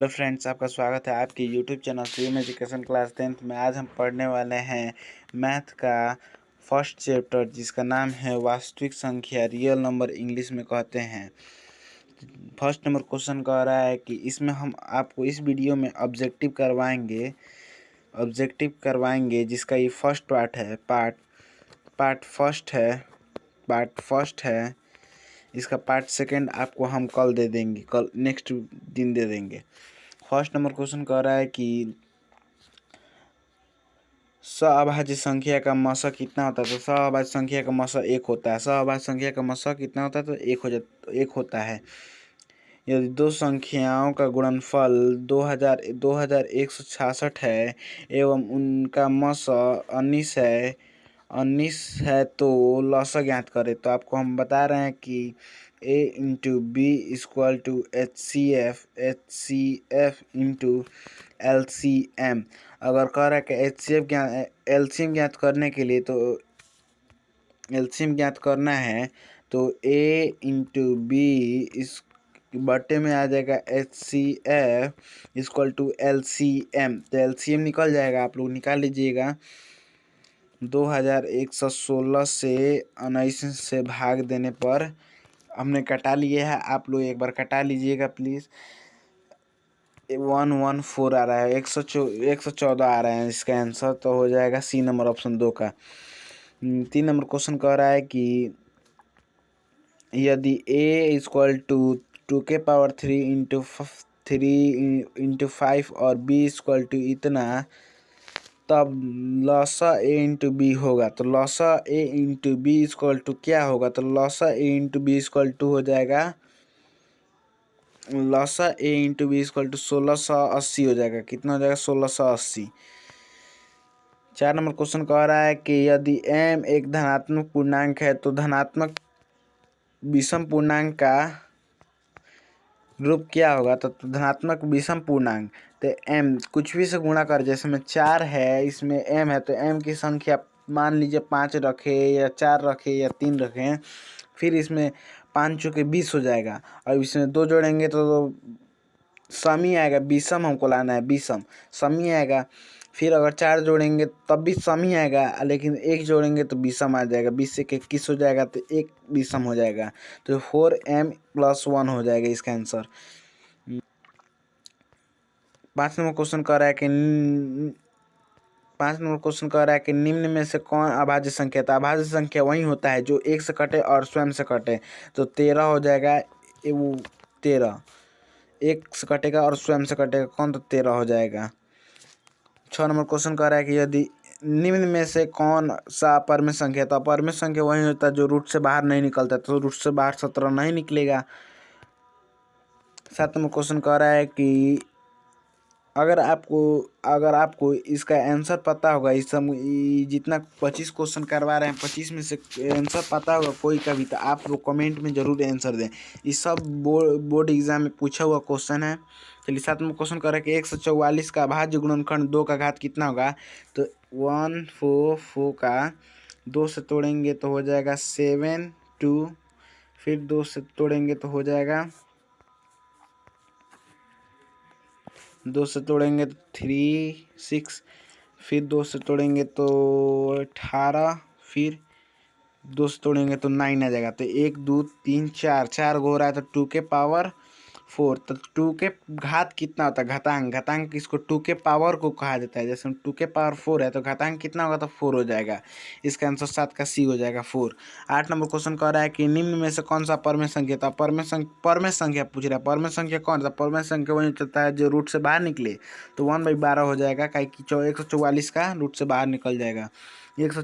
Hello friends, आपका स्वागत है आपके YouTube channel stream education class 10th में। आज हम पढ़ने वाले हैं मैथ का फर्स्ट चैप्टर, जिसका नाम है वास्तविक संख्या, रियल नंबर इंग्लिश में कहते हैं। फर्स्ट नंबर क्वेश्चन कह रहा है कि इसमें हम आपको इस वीडियो में ऑब्जेक्टिव करवाएंगे जिसका ये फर्स्ट पार्ट फर्स्ट है। इसका पार्ट सेकंड आपको हम कल दे देंगे, कल नेक्स्ट दिन दे देंगे। फर्स्ट नंबर क्वेश्चन कह रहा है कि सअभाज्य संख्या का मसा कितना होता है। तो सअभाज्य संख्या का मसा 1 होता है। सअभाज्य संख्या का मसा कितना होता है? तो 1 होता है। यदि दो संख्याओं का गुणनफल 2166 है एवं उनका मसा 19 है तो लसा ज्ञात करें। तो आपको हम बता रहे हैं कि a into b equal to HCF into LCM। अगर कह रहा है कि एलसीएम ज्ञात करने के लिए, तो एलसीएम ज्ञात करना है तो a इंटू बी इस बटे में आ जाएगा HCF इक्वल टू LCM। तो LCM निकल जाएगा, आप लोग निकाल लीजिएगा। 2116 से 19 से भाग देने पर हमने कटा लिए है। आप लोग एक बार कटा लीजिएगा प्लीज़। 114 आ रहा है, 114 आ रहा है इसका आंसर। तो हो जाएगा सी नंबर, ऑप्शन 2 का। 3 नंबर क्वेश्चन कह रहा है कि यदि a इक्वल टू 2 के पावर 3 इंटू 5 और b इक्वल टू इतना, तब लसा a इंटू बी होगा। तो लसा a into b equal to क्या होगा? तो लसा a into b equal to हो जाएगा, लसा a into b equal to 1680 हो जाएगा। कितना हो जाएगा? 1680। 4 नंबर क्वेश्चन कह रहा है कि यदि m एक धनात्मक पूर्णांक है तो धनात्मक विषम पूर्णांक का रूप क्या होगा? तो धनात्मक विषम पूर्णांक, तो m कुछ भी से गुणा कर, जैसे में 4 है, इसमें m है तो m की संख्या मान लीजिए 5 रखे या 4 रखे या 3 रखे, फिर इसमें 5 चौके 20 हो जाएगा। और इसमें 2 जोड़ेंगे तो सम ही आएगा। विषम हमको लाना है, विषम सम ही आएगा। फिर अगर 4 जोड़ेंगे तब भी सम ही आएगा, लेकिन 1 जोड़ेंगे तो विषम आ जाएगा। 20 से 21 हो जाएगा तो 1 विषम हो जाएगा। तो 4m+1 हो जाएगा इसका आंसर। 5 नंबर क्वेश्चन कह रहा है कि 5 नंबर क्वेश्चन कह रहा है कि निम्न में से कौन अभाज्य संख्या? तो अभाज्य संख्या वही होता है जो 1 से कटे और स्वयं से कटे। तो 13 हो जाएगा। वो 13 1 से कटेगा और स्वयं से कटेगा कौन? तो 13 हो जाएगा। 6 नंबर क्वेश्चन कह रहा है कि यदि निम्न में से कौन सा अपरिमेय संख्या? तो अपरिमेय संख्या वही होता है जो रूट से बाहर नहीं निकलता। तो रूट से बाहर 17 नहीं निकलेगा। 7 नंबर क्वेश्चन कह रहा है कि अगर आपको इसका आंसर पता होगा, इस सब जितना 25 क्वेश्चन करवा रहे हैं, 25 में से आंसर पता होगा कोई का भी, तो आप लोग कमेंट में ज़रूर आंसर दें। ये सब बोर्ड एग्जाम में पूछा हुआ क्वेश्चन है। चलिए 7 में क्वेश्चन कर रहा है कि 144 का अभाज्य गुणनखंड 2 का घात कितना होगा? तो 144 का 2 से तोड़ेंगे तो हो जाएगा 7 2, फिर 2 से तोड़ेंगे तो हो जाएगा 2 से तोड़ेंगे तो 3 6, फिर 2 से तोड़ेंगे तो 18, फिर 2 से तोड़ेंगे तो 9 आ जाएगा। तो 1 2 3 4 गो हो रहा है। तो 2 के पावर 4। तो 2 के घात कितना होता है? घातांक। घातांक इसको 2 के पावर को कहा जाता है। जैसे 2 के पावर 4 है तो घातांक कितना होगा? तो 4 हो जाएगा। इसका आंसर 7 का सी हो जाएगा, 4। 8 नंबर क्वेश्चन कह रहा है कि निम्न में से कौन सा परमेय संख्या था? परमेय संख्या पूछ रहा है। परमेय संख्या कौन सा? परमेय संख्या वही होता है जो रूट से बाहर निकले। तो 1/12 हो जाएगा, काहे कि 144 का रूट से बाहर निकल जाएगा। 1 का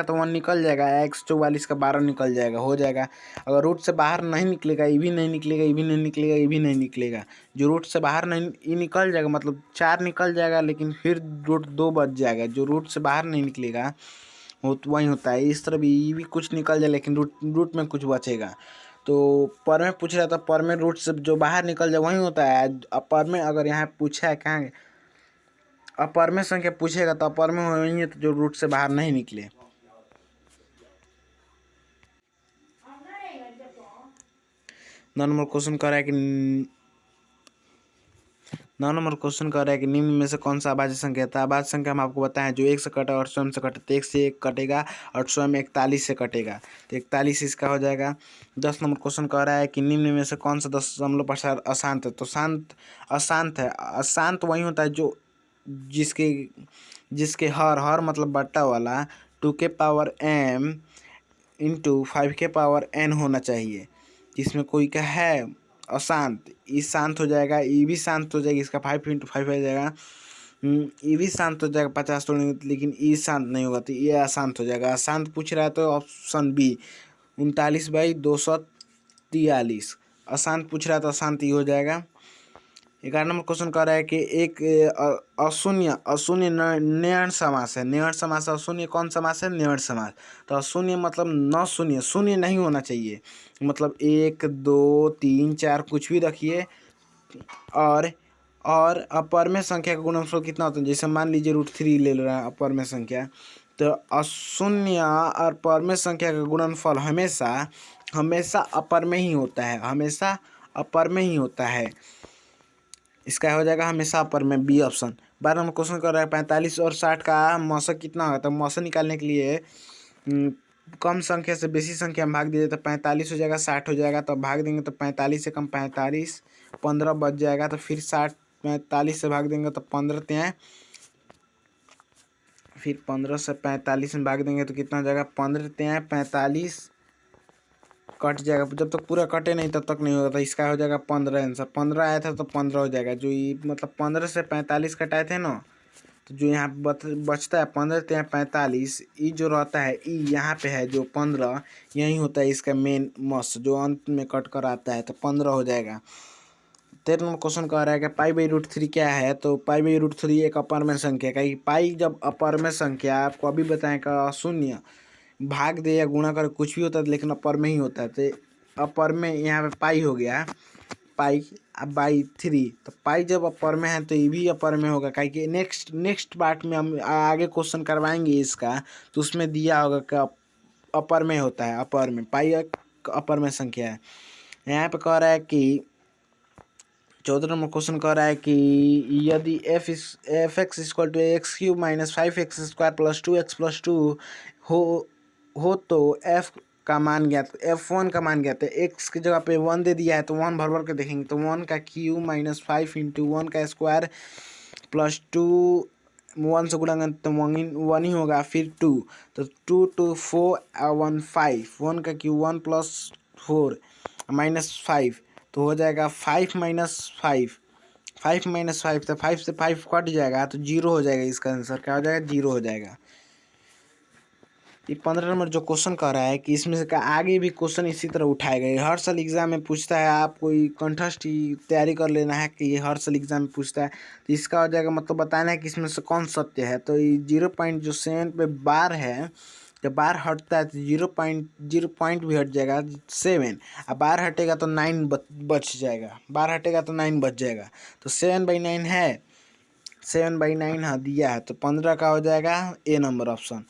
तो 1 निकल जाएगा, 144 का 12 निकल जाएगा, हो जाएगा। अगर रूट से बाहर नहीं निकलेगा, ये भी नहीं निकलेगा, ये भी नहीं निकलेगा, ये भी नहीं निकलेगा। जो रूट से बाहर नहीं, ये निकल जाएगा, मतलब 4 निकल जाएगा, लेकिन फिर रूट 2 बच जाएगा। जो रूट से बाहर नहीं निकलेगा वो तो वही होता है। इस तरह भी ये भी कुछ निकल जाए, लेकिन रूट में कुछ बचेगा। तो पर में पूछ रहा था, पर में रूट से जो बाहर निकल जाए वही होता है। अपर में अगर यहाँ पूछा है कहाँ अपर में संख्या पूछेगा तो अपर में वही है तो जो रूट से बाहर नहीं निकले। 9 नंबर क्वेश्चन कह रहा है कि 9 नंबर क्वेश्चन कर रहा है कि निम्न में से कौन सा अभाज्य संख्या था। अभाज्य संख्या हम आपको बताएं जो 1 से कटा और स्वयं से कटे, तो 1 से 1 कटेगा और स्वयं 41 से कटेगा, तो 41 इसका हो जाएगा। 10 नंबर क्वेश्चन कह रहा है कि निम्न में से कौन सा दशमलव प्रसार अशांत है। तो शांत अशांत है, अशांत वही होता है जो जिसके जिसके हर मतलब बट्टा वाला 2 के पावर m इंटू 5 के पावर n होना चाहिए, जिसमें कोई का है अशांत। ई शांत हो जाएगा, ई भी शांत हो जाएगी, इसका 5 इंटू 5 हो जाएगा। ई भी शांत हो जाएगा 50 तोड़ेंगे, लेकिन ई शांत नहीं होगा, तो ये अशांत हो जाएगा। अशांत पूछ रहा है तो ऑप्शन बी 39/243। अशांत पूछ रहा है तो अशांत ही हो जाएगा। 11 नंबर क्वेश्चन कह रहा है कि एक अशून्य अशून्य नयन समास है। नयन समास अशून्य कौन समास है? नयन समास। तो अशून्य मतलब न शून्य, शून्य नहीं होना चाहिए, मतलब 1 2 3 4 कुछ भी रखिए। और अपर में संख्या का गुणनफल कितना होता है? जैसे मान लीजिए √3 ले रहा है अपर में संख्या, तो अशून्य और अपर में संख्या का गुणनफल हमेशा हमेशा अपर में ही होता है, हमेशा अपर में ही होता है। इसका हो जाएगा हमेशा अपर में, बी ऑप्शन। 12 नंबर क्वेश्चन कर रहा है 45 और 60 का मौसक कितना होगा। तो मौसक निकालने के लिए कम संख्या से बेसी संख्या में भाग दीजिए, तो 45 हो जाएगा, 60 हो जाएगा। तो भाग देंगे तो 45 से कम 45, 15 बच जाएगा। तो फिर 60 45 से भाग देंगे तो 15 त्यहाँ, फिर 15 से 45 में भाग देंगे तो कितना हो जाएगा? 15 त्यहाँ 45 कट जाएगा। जब तक पूरा कटे नहीं तब तक नहीं होगा, तो इसका हो जाएगा 15 आंसर। 15 आया था तो 15 हो जाएगा। जो ये मतलब 15 से 45 कटाए थे ना, तो जो यहाँ बचता है 15 त्यहाँ 45, ई जो रहता है ई यहाँ पे है जो 15, यही होता है इसका मेन मस जो अंत में कट कर आता है, तो 15 हो जाएगा। 13 नंबर क्वेश्चन कह रहा है कि पाई/√3 क्या है। तो पाई/√3 एक अपर में संख्या का, पाई जब अपर में संख्या आपको अभी बताएं का शून्य भाग दे या गुणा कर कुछ भी होता है, लेकिन अपर में ही होता है। तो अपर में यहाँ पे पाई हो गया, पाई/3। तो पाई जब अपर में है तो ये भी अपर में होगा, क्योंकि नेक्स्ट पार्ट में हम आगे क्वेश्चन करवाएंगे इसका, तो उसमें दिया होगा कि अपर में होता है, अपर में पाई एक अपर में संख्या है। यहाँ पे कह रहा है कि 14 नंबर क्वेश्चन कह रहा है कि यदि F x equal to x³ - 5x² + 2x+2 हो तो f का मान ज्ञात, f1 का मान ज्ञात है। x की जगह पे 1 दे दिया है तो 1 भर के देखेंगे, तो 1 का क्यूब - 5 इंटू 1 का स्क्वायर प्लस 2 1 से गुणा तो 1 ही होगा, फिर 2, तो 2 2 4 1 5, 1 का क्यूब 1 + 4 -5, तो हो जाएगा 5 - 5, 5 - 5, तो 5 से 5 कट जाएगा तो 0 हो जाएगा। इसका आंसर क्या हो जाएगा? 0 हो जाएगा। ये 15 नंबर जो क्वेश्चन कह रहा है कि इसमें से आगे भी क्वेश्चन इसी तरह उठाए गए, हर साल एग्जाम में पूछता है। आप कोई कंठस्थ की तैयारी कर लेना है कि ये हर साल एग्जाम में पूछता है, तो इसका हो जाएगा मतलब बताना है कि इसमें से कौन सत्य है। तो ये 0.7 पे बार है, जब बार हटता है तो 0 पॉइंट भी हट जाएगा 7, अब बार हटेगा तो 9 बच जाएगा, बार हटेगा तो 9 बच जाएगा। तो 7/9 है, 7/9 हाँ दिया है, तो 15 का हो जाएगा ए नंबर ऑप्शन।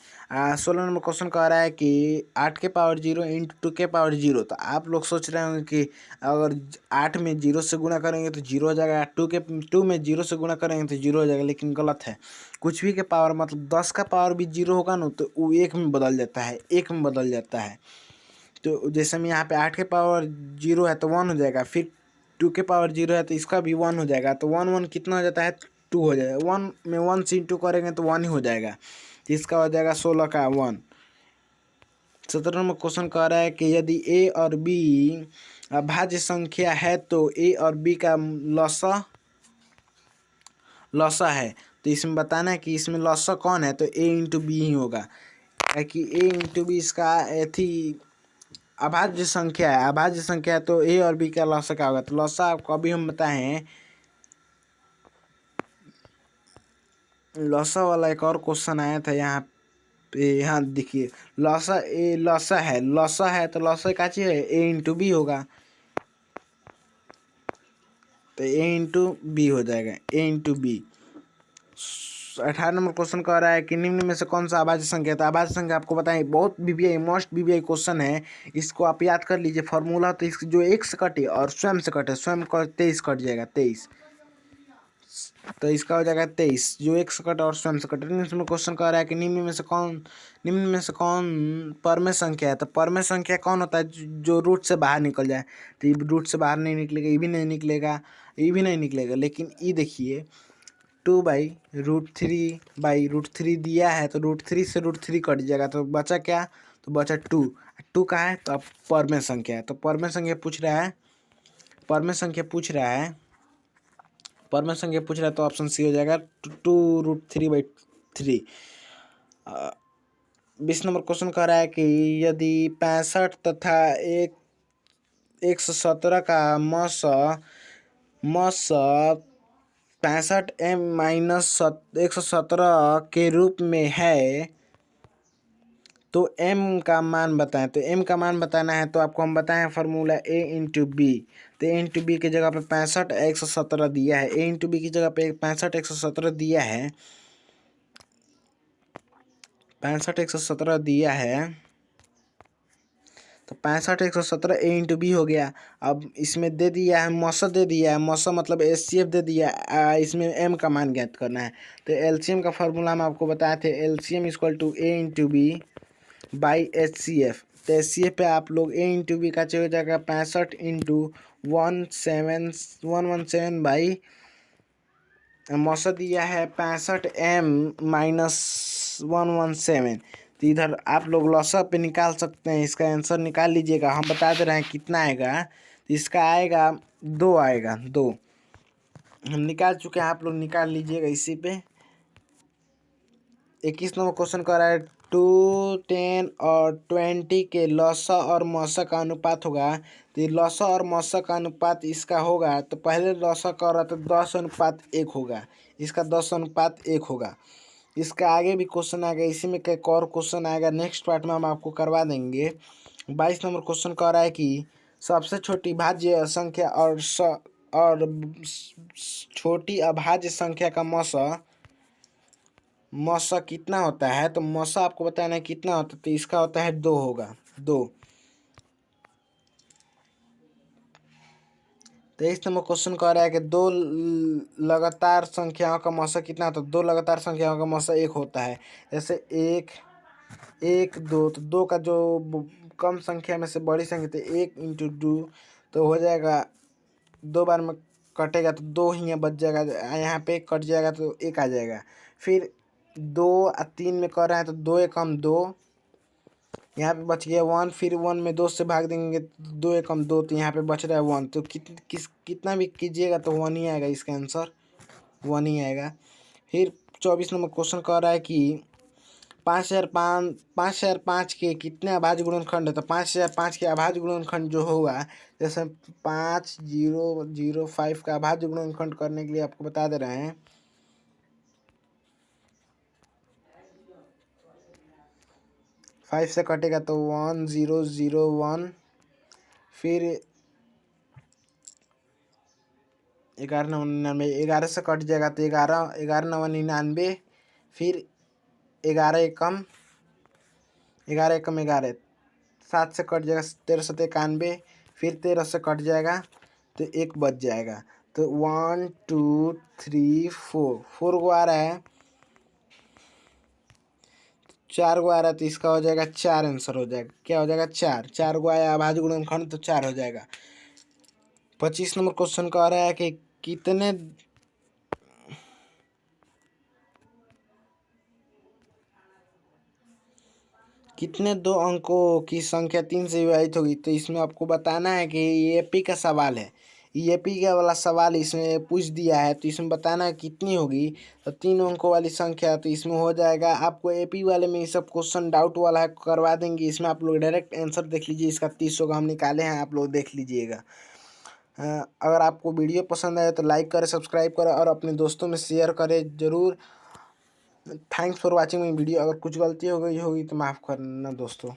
16 नंबर क्वेश्चन कह रहा है कि 8 के पावर 0 इंटू 2 के पावर 0। तो आप लोग सोच रहे होंगे कि अगर 8 में 0 से गुणा करेंगे तो 0 हो जाएगा, 2 में 0 से गुणा करेंगे तो 0 हो जाएगा, लेकिन गलत है। कुछ भी के पावर मतलब 10 का पावर भी 0 होगा ना, तो वो 1 में बदल जाता है, 1 में बदल जाता है। तो जैसे में यहाँ पे 8 के पावर 0 है तो 1 हो जाएगा, फिर 2 के पावर 0 है तो इसका भी 1 हो जाएगा, तो 1 1 कितना हो जाता है? 2 हो जाएगा। 1 में 1 से इंटू करेंगे तो 1 ही हो जाएगा, तो इसका हो जाएगा 16 का 1। 17 नंबर क्वेश्चन कह रहा है कि यदि ए और बी अभाज्य संख्या है तो ए और बी का लसा है। तो इसमें बताना है कि इसमें लसा कौन है, तो ए इंटू बी ही होगा, कि ए इंटू बी इसका एथी अभाज्य संख्या है। अभाज्य संख्या है तो ए और बी का लसा क्या होगा। तो लसा आपको अभी हम बताएं, लसा वाला एक और क्वेश्चन आया था यहाँ पे। यहाँ देखिए लसा है तो लसा क्या चीज़ है? ए इंटू बी होगा, तो ए इंटू बी हो जाएगा, ए इंटू बी। 18 नंबर क्वेश्चन कह रहा है कि निम्न में से कौन सा अभाज्य संख्या है। तो अभाज्य संख्या आपको बताएं, बहुत बीबीआई मोस्ट बीबीआई क्वेश्चन है, इसको आप याद कर लीजिए फॉर्मूला। तो इस जो 1 से कटे और स्वयं से कटे, स्वयं का 23 कट जाएगा, 23 तो इसका हो जाएगा 23, जो एक से कटा और स्वयं से कटा। इसमें क्वेश्चन कह रहा है कि निम्न में से कौन परमेय संख्या है। तो परमेय संख्या कौन होता है, जो रूट से बाहर निकल जाए। तो ये रूट से बाहर नहीं निकलेगा, ये भी नहीं निकलेगा, ये भी नहीं निकलेगा। लेकिन ये देखिए 2/√3 दिया है, तो √3 से √3 कट जाएगा, तो बचा क्या, तो बचा 2 का है। तो अब परमेय संख्या है, तो परमेय संख्या पूछ रहा है, परमेय संख्या पूछ रहा है, परमेय संख्या पूछ रहा है, तो ऑप्शन सी हो जाएगा 2√3/3। 20 नंबर क्वेश्चन कह रहा है कि यदि 65 तथा 117 का मस 65m-117 के रूप में है, तो m का मान बताएं। तो m का मान बताना है, तो आपको हम बताएं फार्मूला a इंटू बी। तो a इंटू बी की जगह पे 65 117 दिया है, a इंटू बी की जगह पे 65 117 दिया है, 65 117 दिया है, तो 65 117 a इंटू बी हो गया। अब इसमें दे दिया है मौसा, दे दिया है मौसा मतलब एचसीएफ दे दिया है, इसमें m का मान ज्ञात करना है। तो एलसीएम का फार्मूला हम आपको बताए थे, LCM equal to a into b by HCF। तो HCF पे आप लोग a इंटू बी का हो जाएगा 65 इंटू 117 बाई मौसा दिया है 65m-117। तो इधर आप लोग लॉसा पे निकाल सकते हैं, इसका आंसर निकाल लीजिएगा। हम बता दे रहे हैं कितना आएगा, तो इसका आएगा 2 आएगा, 2 हम निकाल चुके हैं, आप लोग निकाल लीजिएगा इसी पे। 21 नंबर क्वेश्चन कर रहा है 2, 10 और 20 के लॉसा और मौसा का अनुपात होगा। तो ये लॉसा और मौसा का अनुपात इसका होगा, तो पहले लॉसा कर रहा तो 10:1 होगा, इसका 10:1 होगा। इसका आगे भी क्वेश्चन आएगा, इसी में एक और क्वेश्चन आएगा, नेक्स्ट पार्ट में हम आपको करवा देंगे। 22 नंबर क्वेश्चन कह रहा है कि सबसे छोटी भाज्य संख्या और छोटी अभाज्य संख्या का मौसा कितना होता है। तो मौसा आपको बताना है कितना होता है, तो इसका होता है 2 होगा, 2। 23 नंबर क्वेश्चन कह रहा है कि दो लगातार संख्याओं का मौसा कितना होता है। 2 लगातार संख्याओं का मौसा 1 होता है। जैसे 1 1 2, तो 2 का जो कम संख्या में से बड़ी संख्या, तो 1 इंटू 2 तो हो जाएगा, 2 बार में कटेगा तो 2 ही बच जाएगा, यहाँ पे कट जाएगा तो 1 आ जाएगा। फिर 2 और 3 में कर रहे हैं, तो 2 एकम 2, यहाँ पे बच गया 1। फिर 1 में 2 से भाग देंगे तो 2 एकम 2, तो यहाँ पे बच रहा है 1। तो कितना भी कीजिएगा तो 1 ही आएगा, इसका आंसर 1 ही आएगा। फिर 24 नंबर क्वेश्चन कह रहा है कि 5005 के कितने अभाज्य गुणनखंड है। तो 5005 के अभाज्य गुणनखंड जो होगा, जैसे 5005 का अभाज्य गुणनखंड करने के लिए आपको बता दे रहे हैं, 5 से कटेगा तो 1001, फिर 1199, 11 से कट जाएगा तो 11 फिर 11 एकम 11, 7 से कट जाएगा 1391, फिर 13 से कट जाएगा तो 1 बच जाएगा। तो 1 2 3 4 गो आ रहा है, 4 गो आ रहा है, तो इसका हो जाएगा 4 आंसर हो जाएगा। क्या हो जाएगा, 4 गो आया अभाज्य गुणनखंड, तो 4 हो जाएगा। 25 नंबर क्वेश्चन कह रहा है कि कितने 2 अंकों की संख्या 3 से विभाजित होगी। तो इसमें आपको बताना है कि ये एपी का सवाल है, ये एपी का वाला सवाल इसमें पूछ दिया है, तो इसमें बताना है कितनी होगी। तो 3 अंकों वाली संख्या, तो इसमें हो जाएगा, आपको एपी वाले में ये सब क्वेश्चन डाउट वाला है, करवा देंगे। इसमें आप लोग डायरेक्ट आंसर देख लीजिए, इसका 30 होगा, हम निकाले हैं, आप लोग देख लीजिएगा। अगर आपको वीडियो पसंद आए तो लाइक करें, सब्सक्राइब करें और अपने दोस्तों में शेयर करें ज़रूर। Thanks for watching my video. अगर कुछ गलती हो गई होगी तो माफ़ करना दोस्तों।